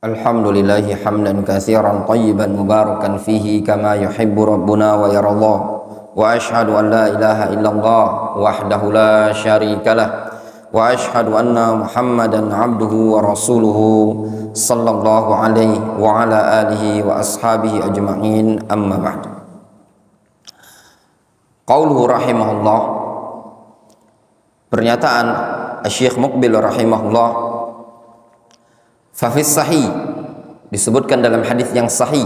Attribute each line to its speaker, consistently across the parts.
Speaker 1: Alhamdulillahi hamdan katsiran tayyiban mubarakan fihi kama yuhibbu rabbuna wa yarallah wa ashhadu an la ilaha illallah wahdahu la syarikalah wa ashhadu anna muhammadan abduhu wa rasuluhu sallallahu alaihi wa ala alihi wa ashabihi ajma'in amma ba'd. Qauluhu rahimahullah, pernyataan Syekh Muqbil rahimahullah, fafis sahih, disebutkan dalam hadis yang sahih,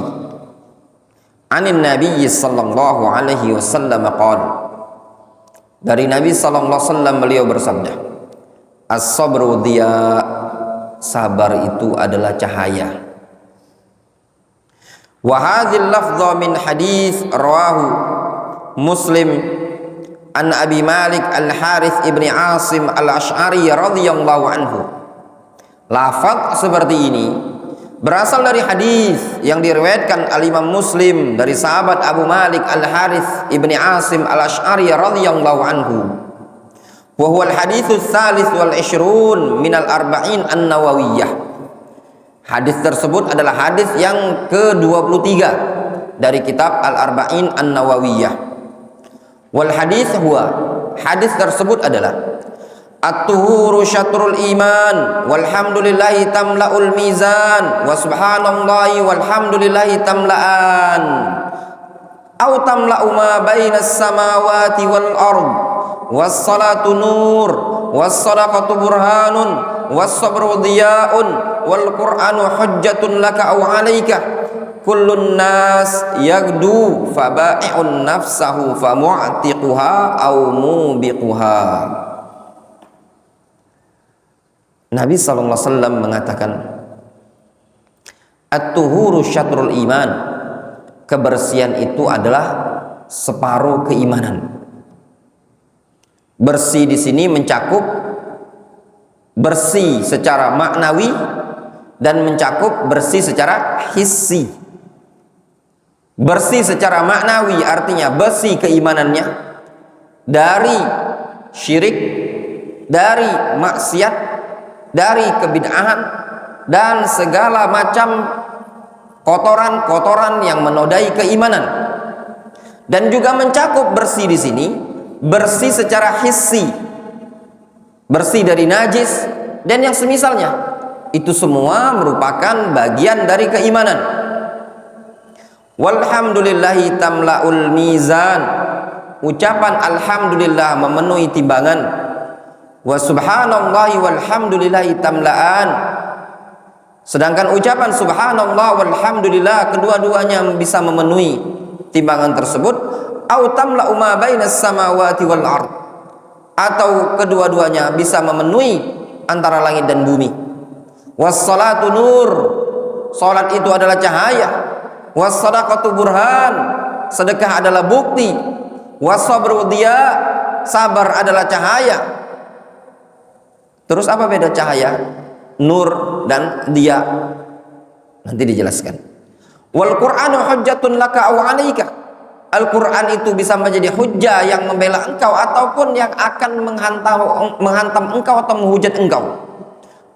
Speaker 1: anin Nabi sallallahu alaihi wasallam qala, dari Nabi sallallahu alaihi wasallam beliau bersabda, as-sabru diya, sabar itu adalah cahaya. Wa hadzal lafdha min hadis rawahu Muslim an Abi Malik Al-Harith ibni Asim Al-Ash'ari radhiyallahu anhu. Lafaz seperti ini berasal dari hadis yang diriwayatkan al-Imam Muslim dari sahabat Abu Malik Al-Harith ibni Asim Al-Ash'ari radhiyallahu anhu. Wa huwa al-haditsus tsalits wal 20 min al-arba'in an-nawawiyah. Hadis tersebut adalah hadis yang ke-23 dari kitab Al-Arba'in An-Nawawiyah. Wal hadis huwa, hadis tersebut adalah at-tuhuru syatrul iman walhamdulillahi tamla'ul mizan wa subhanallahi walhamdulillahi tamla'an aw tamla'u ma bainas samawati wal ard was salatu nur was sadaqatu burhanun was sabru diya'un wal qur'anu hujjatun laka aw 'alaika kullun nas yagdu faba'i'un nafsahu famu'tiquha aw mubiquha. Nabi SAW mengatakan, at-tuhuru syatrul iman, kebersihan itu adalah separuh keimanan. Bersih di sini mencakup bersih secara maknawi dan mencakup bersih secara hissi. Bersih secara maknawi artinya bersih keimanannya dari syirik, dari maksiat, dari kebid'ahan dan segala macam kotoran-kotoran yang menodai keimanan. Dan juga mencakup bersih di sini bersih secara hissi, bersih dari najis dan yang semisalnya. Itu semua merupakan bagian dari keimanan. Walhamdulillahi tamla'ul mizan, ucapan alhamdulillah memenuhi timbangan. Wa subhanallahi walhamdulillahi tamla'an, sedangkan ucapan subhanallah walhamdulillah kedua-duanya bisa memenuhi timbangan tersebut. Au tamla'u ma bainas samawati wal ard, atau kedua-duanya bisa memenuhi antara langit dan bumi. Was salatu nur, salat itu adalah cahaya. Was sadaqatu burhan, sedekah adalah bukti. Was sabru diya, sabar adalah cahaya. Terus apa beda cahaya, nur dan dia? Nanti dijelaskan. Wal Qur'anu hujjatun laka aw 'alaika. Al-Qur'an itu bisa menjadi hujjah yang membela engkau ataupun yang akan menghantam engkau atau menghujat engkau.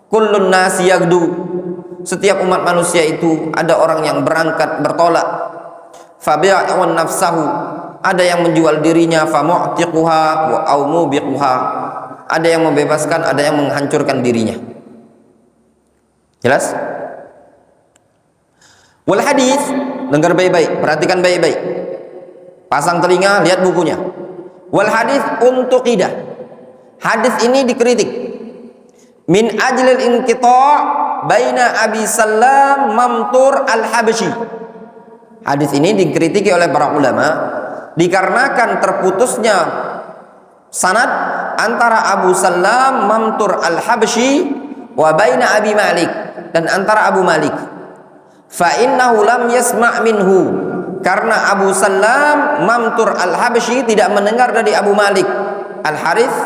Speaker 1: Kullun nasi yagdu, setiap umat manusia itu ada orang yang berangkat bertolak. Fabi'un nafsahu, ada yang menjual dirinya, famu'tiquha wa aw mubiquha, ada yang membebaskan, ada yang menghancurkan dirinya. Jelas? Wal hadis, dengar baik-baik, perhatikan baik-baik, pasang telinga, lihat bukunya. Wal hadis untuk qidah, hadis ini dikritik min ajlil inqita' baina Abi Sallam Mamtur al-Habsyi. Hadis ini dikritiki oleh para ulama dikarenakan terputusnya sanad antara Abu Sallam Mamtur al-Habsyi wa baina Abi Malik, dan antara Abu Malik. Fa innahu lam yasma' minhu, karena Abu Sallam Mamtur al-Habsyi tidak mendengar dari Abu Malik Al-Harith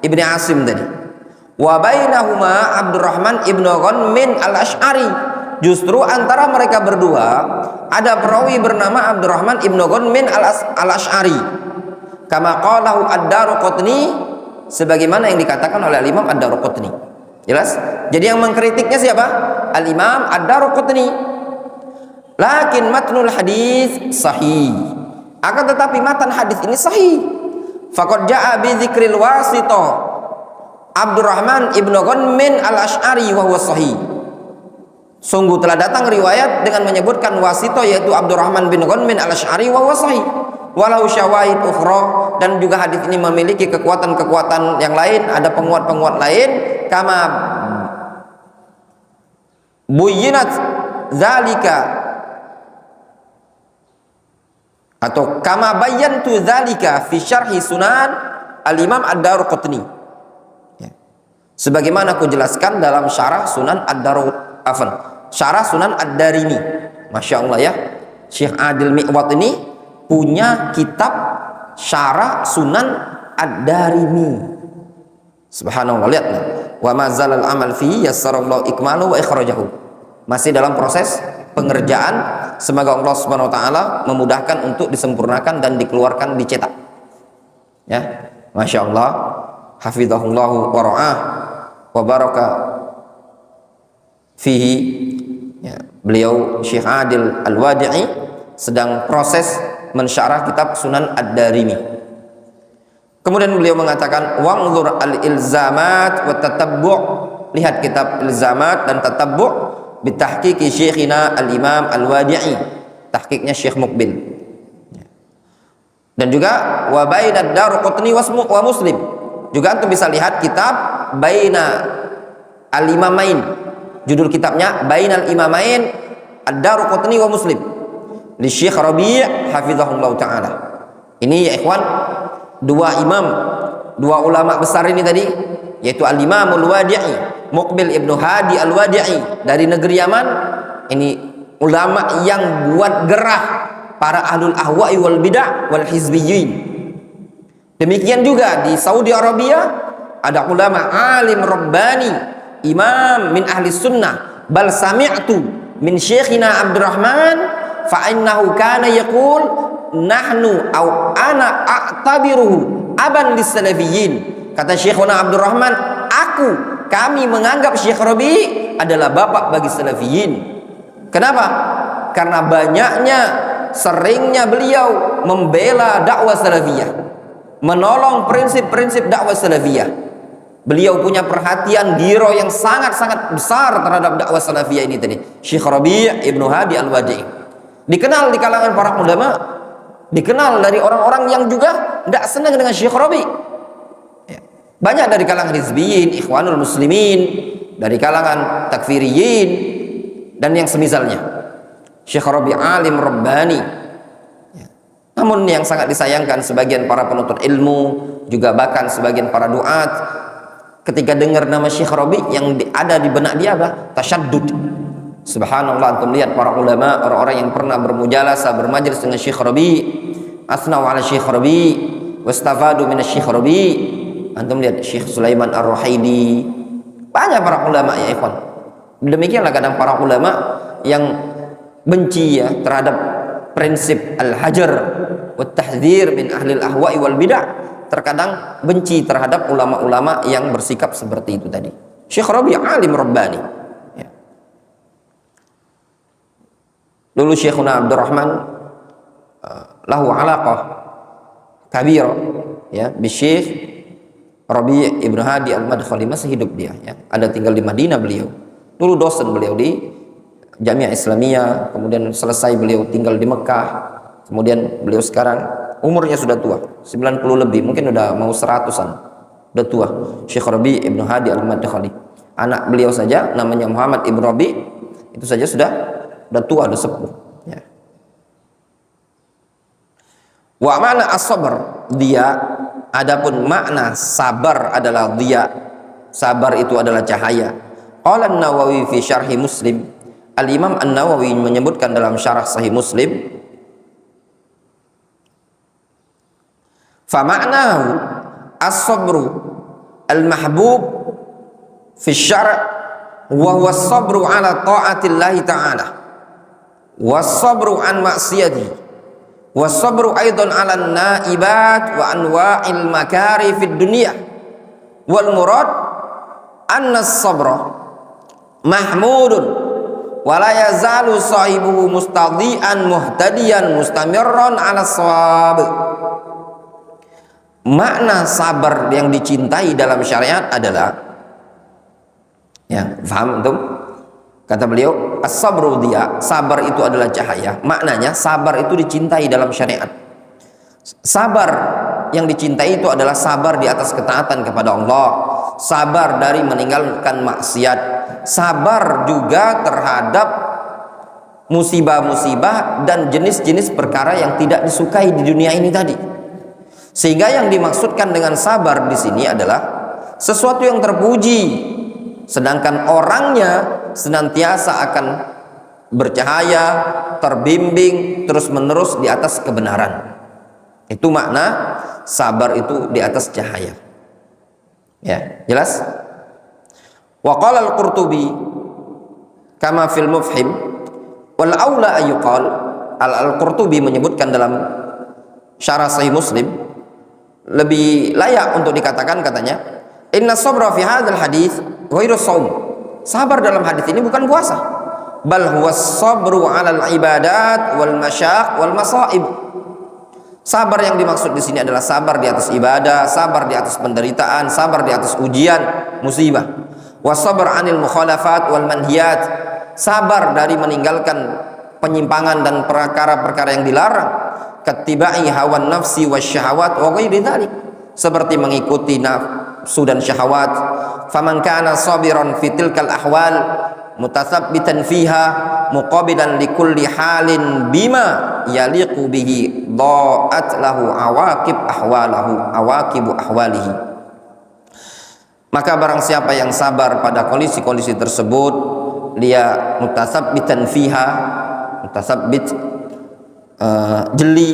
Speaker 1: ibni Asim tadi. Wa bainahuma Abdurrahman ibnu Ghanmin al-Ash'ari, justru antara mereka berdua ada perawi bernama Abdurrahman ibnu Ghanmin al-Ash'ari. Kama qalahu ad-Daruqutni, sebagaimana yang dikatakan oleh Imam ad-Daruqutni. Jelas? Jadi yang mengkritiknya siapa? Al-Imam Ad-Daruqutni. Lakin matnul hadis sahih. Akan tetapi matan hadis ini sahih. Faqad jaa bi dzikril wasithah Abdurrahman ibnu Ghanmin al-Asy'ari wa huwa sahih. Sungguh telah datang riwayat dengan menyebutkan wasithah yaitu Abdurrahman bin Ghanmin al-Asy'ari wa huwa sahih. Walau syawahid ukhra, dan juga hadis ini memiliki kekuatan-kekuatan yang lain, ada penguat-penguat lain, kama buyyinat zalika atau kama bayyantu zalika fi syarhi sunan al-Imam Ad-Daruqutni, ya. Sebagaimana aku jelaskan dalam syarah sunan syarah sunan Ad-Darimi. Masya Allah ya, Syekh Adil Mi'wad ini punya kitab syarah sunan Ad-Darimi. Subhanallah, lihat nih. Wa mazalal amal fi yassarallahu ikmalu wa ikhrajahu. Masih dalam proses pengerjaan, semoga Allah Subhanahu wa taala memudahkan untuk disempurnakan dan dikeluarkan, dicetak. Ya, Masya Allah, hafizahullahu wa ra'ah wa baraka fihi. Ya, beliau Syekh Adil Al-Wadi'i sedang proses mensyarah kitab Sunan Ad-Darimi. Kemudian beliau mengatakan wa'nzur al-ilzamat wa tatabbu', lihat kitab ilzamat dan tatabbu' bitahqiqi syekhina al-Imam Al-Wadi'i, tahqiqnya Syekh Muqbil. Dan juga wa bainad Daruqutni wa Muslim, juga antum bisa lihat kitab Baina al-Imamain, judul kitabnya Bainal Imamain Ad-Daruqutni wa Muslim li Syekh Rabi' hafizahullah ta'ala. Ini ya ikhwan, dua imam, dua ulama besar ini tadi, yaitu Al-Imam Al-Wadi'i, Muqbil Ibnu Hadi Al-Wadi'i dari negeri Yaman. Ini ulama yang buat gerah para ahlul ahwa'i wal bid'ah wal hizbiyyin. Demikian juga di Saudi Arabia ada ulama alim rabbani, imam min ahli sunnah. Bal sami'tu min syekhina Abdurrahman fa innahu kana yaqul nahnu au ana a'tabiruhu aban lis-salafiyyin. Kata Syekhuna Abdurrahman, kami menganggap Syekh Rabi adalah bapak bagi salafiyyin. Kenapa? Karena banyaknya, seringnya beliau membela dakwah salafiyah, menolong prinsip-prinsip dakwah salafiyah. Beliau punya perhatian giro yang sangat-sangat besar terhadap dakwah salafiyah ini tadi. Syekh Rabi' Ibnu Hadi Al-Wadi'i dikenal di kalangan para ulama, dikenal dari orang-orang yang juga tidak senang dengan Syekh Rabi'. Ya. Banyak dari kalangan hizbiyin, ikhwanul muslimin, dari kalangan takfiriyin dan yang semisalnya. Syekh Rabi' alim rabbani. Ya. Namun yang sangat disayangkan, sebagian para penuntut ilmu, juga bahkan sebagian para duat, ketika dengar nama Syekh Rabi', yang ada di benak dia apa? Tasyaddud. Subhanallah, antum lihat para ulama, orang-orang yang pernah bermujalasah, bermajlis dengan Syekh Rabi', asnau ala Syekh Rabi', wastafadu min Syekh Rabi'. Antum lihat Syekh Sulaiman Ar-Ruhaidi, banyak para ulama ya ikhwan. Demikianlah kadang para ulama yang benci ya terhadap prinsip al-hajar wa tahdzir min ahli al-ahwa'i wal bid'ah, terkadang benci terhadap ulama-ulama yang bersikap seperti itu tadi. Syekh Rabi' alim rabbani. Ya. Dulu Syekhuna Abdurrahman lahu alaqah kabir ya bi Syekh Rabi' Ibnu Hadi Al-Madkhali, masih hidup dia ya. Ada tinggal di Madinah beliau. Dulu dosen beliau di Jamiah Islamiyah, kemudian selesai beliau tinggal di Mekah. Kemudian beliau sekarang umurnya sudah tua, 90 lebih, mungkin udah mau 100-an. Udah tua. Syekh Rabi' Ibnu Hadi Al-Madkhali. Anak beliau saja namanya Muhammad Ibnu Rabi', itu saja sudah tua, udah sepuh ya. Wa makna as-sabr dia, adapun makna sabar adalah dia, sabar itu adalah cahaya. Qala An-Nawawi fi syarhi Muslim, Al-Imam An-Nawawi menyebutkan dalam syarah Sahih Muslim, fa ma'nahu as-sabru al-mahbub fi syar' wa huwa as-sabru ala ta'atillahi ta'ala was-sabru an maksiyati was-sabru aidan 'ala an-naibat wa anwa'il makari fid dunya wal murad anna as-sabra mahmudun wala yazalu sahibuhu mustadhi'an muhtadiyan mustamirran 'ala shawab. Makna sabar yang dicintai dalam syariat adalah, ya, paham antum? Kata beliau, as-sabru dia, sabar itu adalah cahaya. Maknanya sabar itu dicintai dalam syariat. Sabar yang dicintai itu adalah sabar di atas ketaatan kepada Allah, sabar dari meninggalkan maksiat, sabar juga terhadap musibah-musibah dan jenis-jenis perkara yang tidak disukai di dunia ini tadi. Sehingga yang dimaksudkan dengan sabar di sini adalah sesuatu yang terpuji, sedangkan orangnya senantiasa akan bercahaya, terbimbing terus-menerus di atas kebenaran. Itu makna sabar itu di atas cahaya. Ya, jelas? Wa qala al-Qurtubi kama fil Mufhim wal aula ayyuqal. Al-Qurtubi menyebutkan dalam Syarah Sahih Muslim, lebih layak untuk dikatakan, katanya, inna sabra fi hadzal hadits ghairu shaum. Sabar dalam hadis ini bukan puasa, bal huwa sabru 'alal ibadat wal masyaq wal masaib. Sabar yang dimaksud di sini adalah sabar di atas ibadah, sabar di atas penderitaan, sabar di atas ujian, musibah. Wasabr 'anil mukhalafat wal manhiyat, sabar dari meninggalkan penyimpangan dan perkara-perkara yang dilarang. Katibai hawan nafsi wasyahawat wa ghairi dzalik, seperti mengikuti nafsu dan syahwat. Faman kana sabiran fi tilkal ahwal mutathabbitan fiha muqabilan likulli halin bima yaliqu bihi dha'at lahu awaqibu ahwalihi. Maka barang siapa yang sabar pada kondisi-kondisi tersebut, dia mutathabbitan fiha, mutathabbit jeli,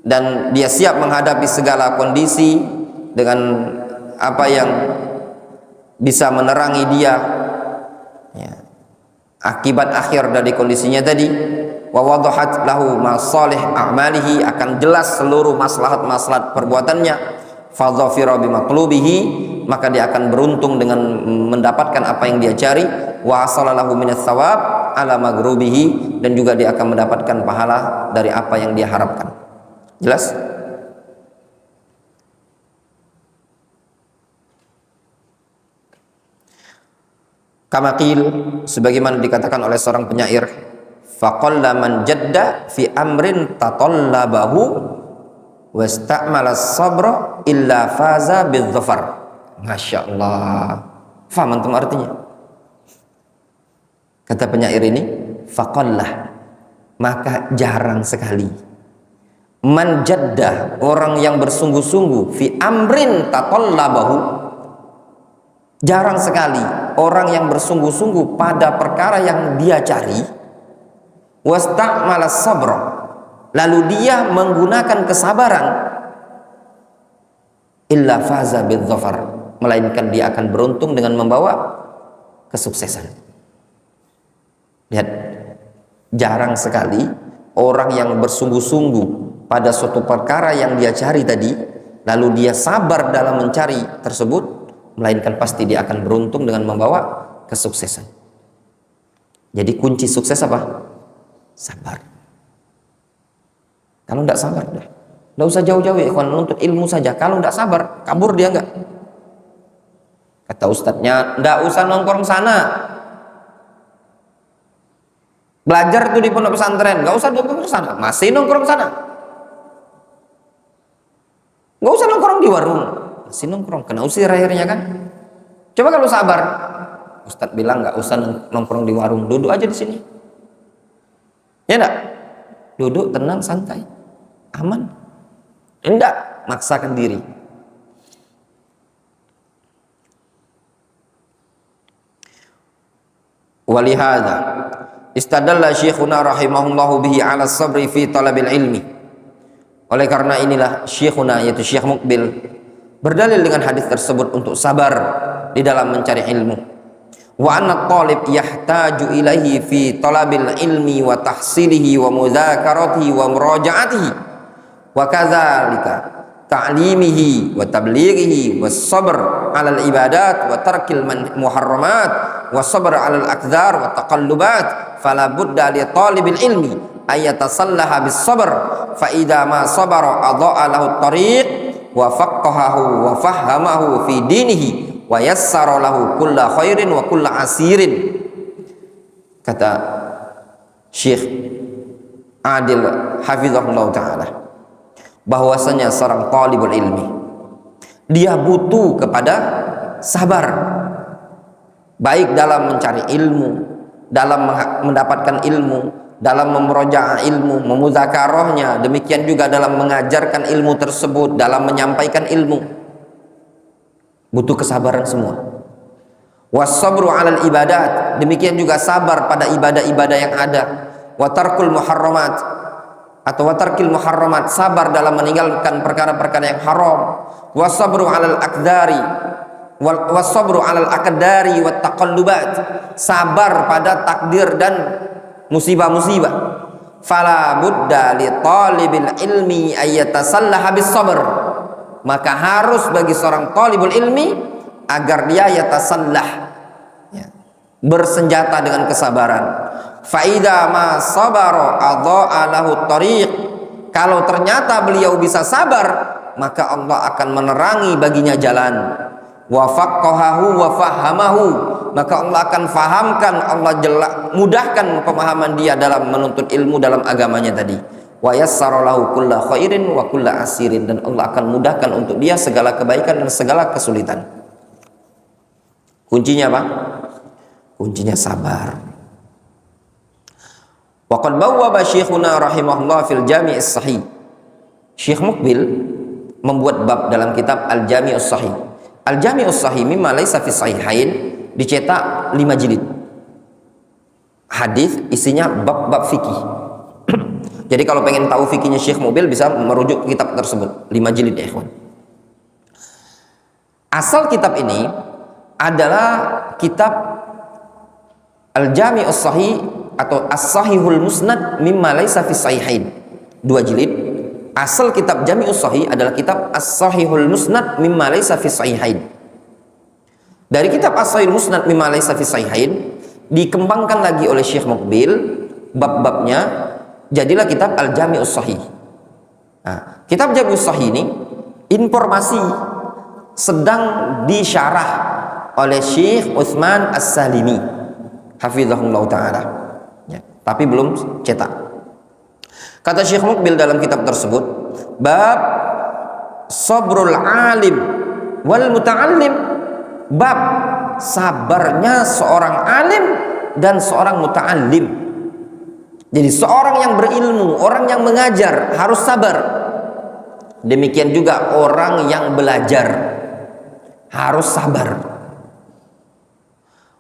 Speaker 1: dan dia siap menghadapi segala kondisi dengan apa yang bisa menerangi dia, ya, akibat akhir dari kondisinya tadi. Wa wadahat lahu masalih a'malihi, akan jelas seluruh maslahat-maslahat perbuatannya. Fa dhafira bimaqlubihi, maka dia akan beruntung dengan mendapatkan apa yang dia cari. Wa hasalahu minas thawab ala maghrubihi, dan juga dia akan mendapatkan pahala dari apa yang dia harapkan. Jelas? Kama qil, sebagaimana dikatakan oleh seorang penyair, faqalla man jadda fi amrin tatallabahu wasta'mala as-sabra illa faza bidzafar. Masya Allah. Faham antum artinya? Kata penyair ini, faqallah, maka jarang sekali, man jaddah, orang yang bersungguh-sungguh, fi amrin tatallabahu, jarang sekali orang yang bersungguh-sungguh pada perkara yang dia cari, wasta'mala sabra, lalu dia menggunakan kesabaran, illa faza bidzafar, melainkan dia akan beruntung dengan membawa kesuksesan. Lihat, jarang sekali orang yang bersungguh-sungguh pada suatu perkara yang dia cari tadi, lalu dia sabar dalam mencari tersebut, melainkan pasti dia akan beruntung dengan membawa kesuksesan. Jadi kunci sukses apa? Sabar. Kalau tidak sabar, tidak usah jauh-jauh ya ikhwan, menuntut ilmu saja. Kalau tidak sabar, kabur dia enggak. Kata ustadznya, tidak usah nongkrong sana. Belajar tuh di pondok pesantren, nggak usah nongkrong sana, masih nongkrong sana. Nggak usah nongkrong di warung, masih nongkrong, kena usir akhirnya kan. Coba kalau sabar, Ustadz bilang nggak usah nongkrong di warung, duduk aja di sini. Ya enggak? Duduk tenang, santai, aman. Enggak, maksakan diri. Walihada istadalla syekhuna rahimahullahu bihi ala sabri fi talabil ilmi. Oleh karena inilah syekhuna, yaitu Syekh Mukbil, berdalil dengan hadis tersebut untuk sabar di dalam mencari ilmu. Wa anna talib yahtaju ilaihi fi talabil ilmi wa tahsilihi wa mudzakaratihi wa murajaatihi wa kadzalika ta'limihi wa tablighihi was sabr 'alal ibadat wa tarkil muharramat wa sabr 'alal aqdar wa taqallubat fala budda li talibil ilmi ayatasallaha bis sabr fa idza ma sabara adha'a lahu at-tariq wa faqqahahu wa fahhamahu fi dinihi wa yassara lahu kulla khairin wa kulla asirin. Kata Syekh Adil hafizahullah ta'ala, bahwasanya seorang talibul ilmi dia butuh kepada sabar, baik dalam mencari ilmu, dalam mendapatkan ilmu, dalam memurojaah ilmu, memuzakarahnya, demikian juga dalam mengajarkan ilmu tersebut, dalam menyampaikan ilmu, butuh kesabaran semua. Wasabru 'alal ibadat, demikian juga sabar pada ibadah-ibadah yang ada. Wa tarkul muharramat atau wa tarkil muharramat, sabar dalam meninggalkan perkara-perkara yang haram. Wasabru 'alal aqdari wasabru 'alal aqdari wat taqallubat, sabar pada takdir dan musibah-musibah. Fala budda li talibil ilmi ayatasallaha bis sabr, maka harus bagi seorang talibul ilmi agar dia yatasallah, ya, bersenjata dengan kesabaran. Faida ma sabara adha'a lahu tariq, kalau ternyata beliau bisa sabar, maka Allah akan menerangi baginya jalan. Wa faqqahahu wa fahamahu, maka Allah akan fahamkan, Allah mudahkan pemahaman dia dalam menuntut ilmu dalam agamanya tadi. Wa yassara lahu kulla khairin wa kulla asirin, dan Allah akan mudahkan untuk dia segala kebaikan dan segala kesulitan. Kuncinya apa? Kuncinya sabar. Wa qad bawwaba syekhuna rahimahullah fil Jami' as-Sahih. Syekh Muqbil membuat bab dalam kitab Al-Jami' as-Sahih. Al-Jami' as-Sahih mimma laysa fi sahihain, dicetak 5 jilid. Hadis isinya bab-bab fikih. Jadi kalau pengen tahu fikihnya Syekh Muqbil bisa merujuk kitab tersebut, 5 jilid ya ikhwan. Asal kitab ini adalah kitab Al-Jami' as-Sahih atau As-Sahihul Musnad mimma laysa fi sahihain, 2 jilid. Asal kitab Jami'us Sahih adalah kitab As-Sahihul Musnad mimma laysa fi sahihain. Dari kitab As-Sahihul Musnad mimma laysa fi sahihain dikembangkan lagi oleh Syekh Muqbil bab-babnya, jadilah kitab Al-Jami'us Sahih. Nah, kitab Jami'us Sahih ini informasi sedang disyarah oleh Syekh Utsman As-Salimi hafizahullah ta'ala, ya, tapi belum cetak. Kata Syekh Muqbil dalam kitab tersebut, bab sabrul alim wal muta'allim, bab sabarnya seorang alim dan seorang muta'allim. Jadi seorang yang berilmu, orang yang mengajar harus sabar. Demikian juga orang yang belajar harus sabar.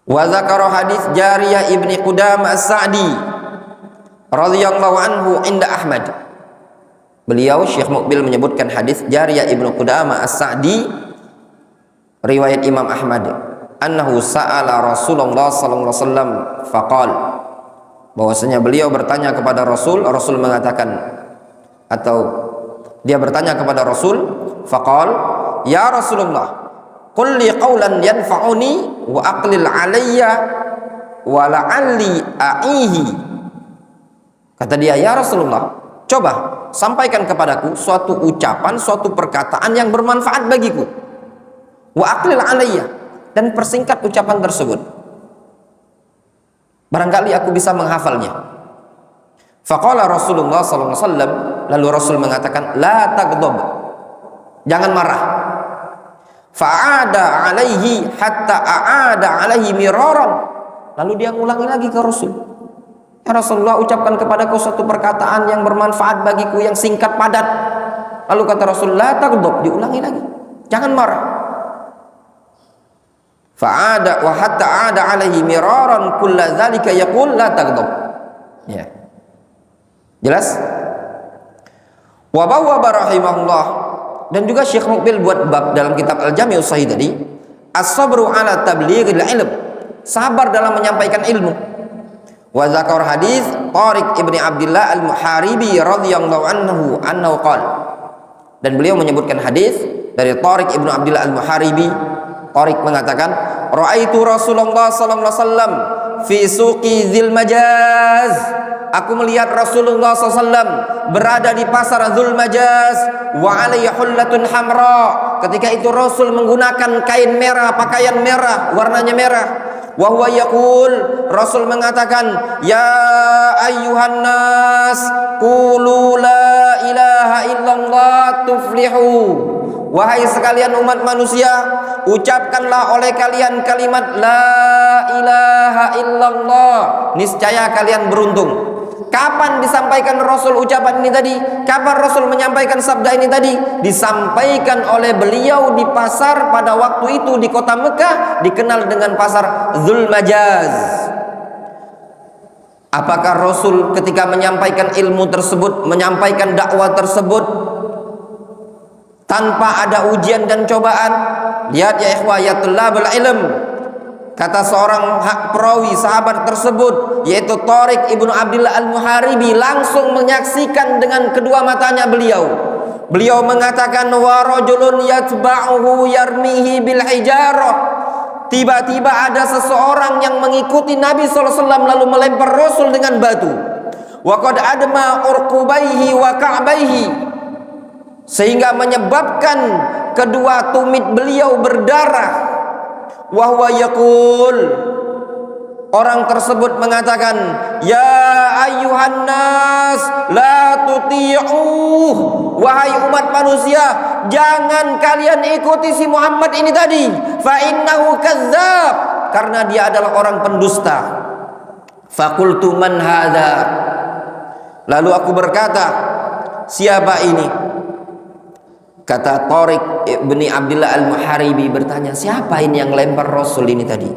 Speaker 1: Wa dzakara hadis Jariyah ibni Qudamah As-Sa'di radhiyallahu anhu inda Ahmad. Beliau Syekh Muqbil menyebutkan hadis Jariyah ibnu Qudamah As-Sa'di riwayat Imam Ahmad, annahu sa'ala Rasulullah sallallahu alaihi wasallam faqal, bahwasanya beliau bertanya kepada Rasul, Rasul mengatakan, atau dia bertanya kepada Rasul, faqal, ya Rasulullah, qul li qawlan yanfa'uni wa aqlil alayya wa la'alli a'ihi. Kata dia, ya Rasulullah, coba sampaikan kepadaku suatu ucapan, suatu perkataan yang bermanfaat bagiku. Wa aqlil alayya, dan persingkat ucapan tersebut, barangkali aku bisa menghafalnya. Faqala Rasulullah sallallahu alaihi wasallam, lalu Rasul mengatakan, la taghdab, jangan marah. Fa'ada alaihi hatta a'ada alaihi miraran, lalu dia ngulangi lagi ke Rasul, ya Rasulullah, ucapkan kepadaku suatu perkataan yang bermanfaat bagiku, yang singkat padat. Lalu kata Rasul, la taghdab, diulangi lagi, jangan marah. Fa'ada wa hatta 'ada alaihi miraran kulla dzalika yaqul la taghdab. Ya. Jelas? Wa bawwaba rahimahullah, dan juga Syekh Muqbil buat bab dalam kitab Al-Jami'us Sahih tadi, as-sabru 'ala tablighil ilm, sabar dalam menyampaikan ilmu. Wa dzakar hadis Tariq ibni Abdullah Al-Muharibi radhiyallahu anhu qala, Dan beliau menyebutkan hadis dari Tariq Ibnu Abdillah Al-Muharibi. Tariq mengatakan, "Ra'aitu Rasulullah sallallahu alaihi wasallam fi suqi Dzil Majaz." Aku melihat Rasulullah SAW berada di pasar Dzul Majaz, wa alaihi hullatun hamra. Ketika itu Rasul menggunakan kain merah, pakaian merah, warnanya merah. Wa huwa yaqul, Rasul mengatakan, "Ya ayyuhan nas, qulu la ilaha illallah tuflihu." Wahai sekalian umat manusia, ucapkanlah oleh kalian kalimat la ilaha illallah, niscaya kalian beruntung. Kapan disampaikan Rasul ucapan ini tadi? Kapan Rasul menyampaikan sabda ini tadi? Disampaikan oleh beliau di pasar pada waktu itu di kota Mekah, dikenal dengan pasar Dzul Majaz. Apakah Rasul ketika menyampaikan ilmu tersebut, menyampaikan dakwah tersebut tanpa ada ujian dan cobaan? Lihat ya ikhwah, ya tullabul ilm, kata seorang perawi sahabat tersebut, yaitu Tariq Ibnu Abdillah Al-Muharibi, langsung menyaksikan dengan kedua matanya beliau. Beliau mengatakan, wa rajulun yatba'uhu yarmihi bil hijarah. Tiba-tiba ada seseorang yang mengikuti Nabi SAW lalu melempar Rasul dengan batu. Wa qad adma urqubaihi wa ka'baihi, sehingga menyebabkan kedua tumit beliau berdarah. Wahwa yaqul, orang tersebut mengatakan, ya ayyuhan nas la tuti'uh, wahai umat manusia, jangan kalian ikuti si Muhammad ini tadi, fa innahu kadzdzab, karena dia adalah orang pendusta. Faqultu man hadza, lalu aku berkata, siapa ini? Kata Tariq Ibni Abdillah Al-Muharibi bertanya, siapa ini yang lempar Rasul ini tadi?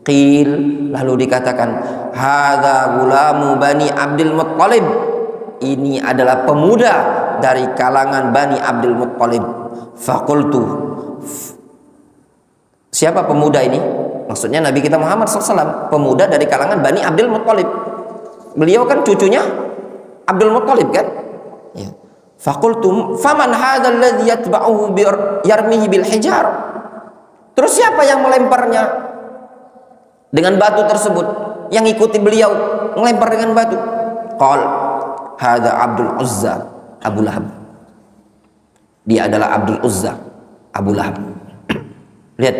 Speaker 1: Qil, lalu dikatakan, hadza gulamu Bani Abdul Muttalib, ini adalah pemuda dari kalangan Bani Abdul Muttalib. Faqultu, siapa pemuda ini? Maksudnya Nabi kita Muhammad SAW, pemuda dari kalangan Bani Abdul Muttalib. Beliau kan cucunya Abdul Muttalib kan? Ya. Faqultum faman hadzal ladzi yatba'uhu yarmihi bil hijar. Terus siapa yang melemparnya dengan batu tersebut? Yang ikuti beliau melempar dengan batu. Qal hadza Abdul Uzza Abu Lahab. Dia adalah Abdul Uzza Abu Lahab. Lihat,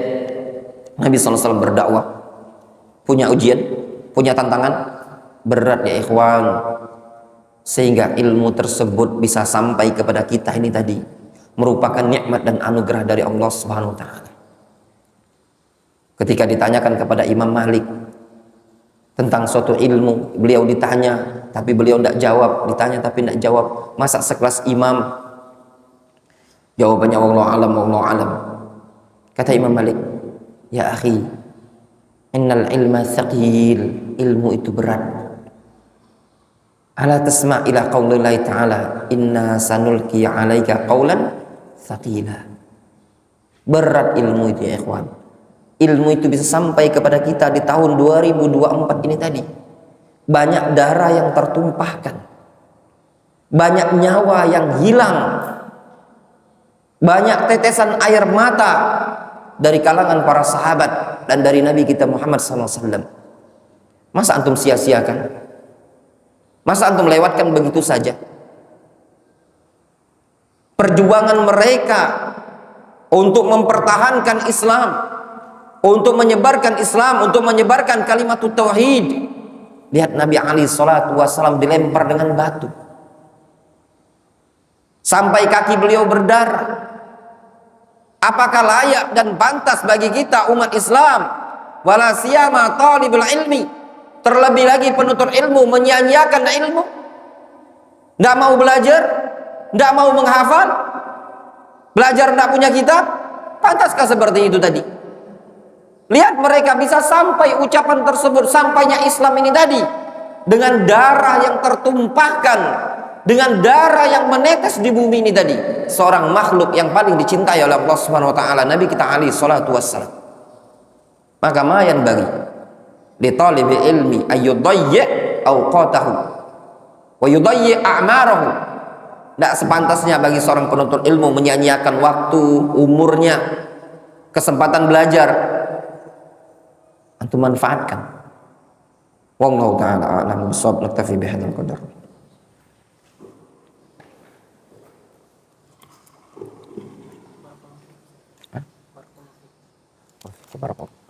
Speaker 1: Nabi SAW berdakwah, punya ujian, punya tantangan berat ya ikhwan, sehingga ilmu tersebut bisa sampai kepada kita ini tadi merupakan nikmat dan anugerah dari Allah Subhanahu wa taala. Ketika ditanyakan kepada Imam Malik tentang suatu ilmu, beliau ditanya tapi beliau tidak jawab, ditanya tapi tidak jawab. Masa sekelas imam? Jawabannya wallahu alam, wallahu alam. Kata Imam Malik, ya akhi, innal ilma thaqil, ilmu itu berat. Ala tasma' ila qaulillahi ta'ala, inna sanulqi 'alaika qaulan tsaqila. Berat ilmu itu ya ikhwan. Ilmu itu bisa sampai kepada kita di tahun 2024 ini tadi. Banyak darah yang tertumpahkan, banyak nyawa yang hilang, banyak tetesan air mata dari kalangan para sahabat dan dari Nabi kita Muhammad SAW. Masa antum sia-siakan? Masa antum lewatkan begitu saja? Perjuangan mereka untuk mempertahankan Islam, untuk menyebarkan Islam, untuk menyebarkan kalimat tauhid. Lihat Nabi alaihi salatu wasallam dilempar dengan batu sampai kaki beliau berdarah. Apakah layak dan pantas bagi kita umat Islam, wala siyama talibul ilmi, terlebih lagi penuntut ilmu, menyia-nyiakan ilmu, tidak mau belajar, tidak mau menghafal, belajar tidak punya kitab? Pantaskah seperti itu tadi? Lihat mereka bisa sampai ucapan tersebut, sampainya Islam ini tadi dengan darah yang tertumpahkan, dengan darah yang menetes di bumi ini tadi. Seorang makhluk yang paling dicintai oleh Allah Subhanahu wa taala, Nabi kita alaihi salatu wassalam. Maka mayan bagi li talibi ilmi ayyudayyi awqatahu wa yudayyi a'marahu. Tidak sepantasnya bagi seorang penuntut ilmu menyanyiakan waktu, umurnya, kesempatan belajar. Antum manfaatkan. Wallahu ta'ala a'lam bishawab. Naktafi bihadzal qadar. Barakallahu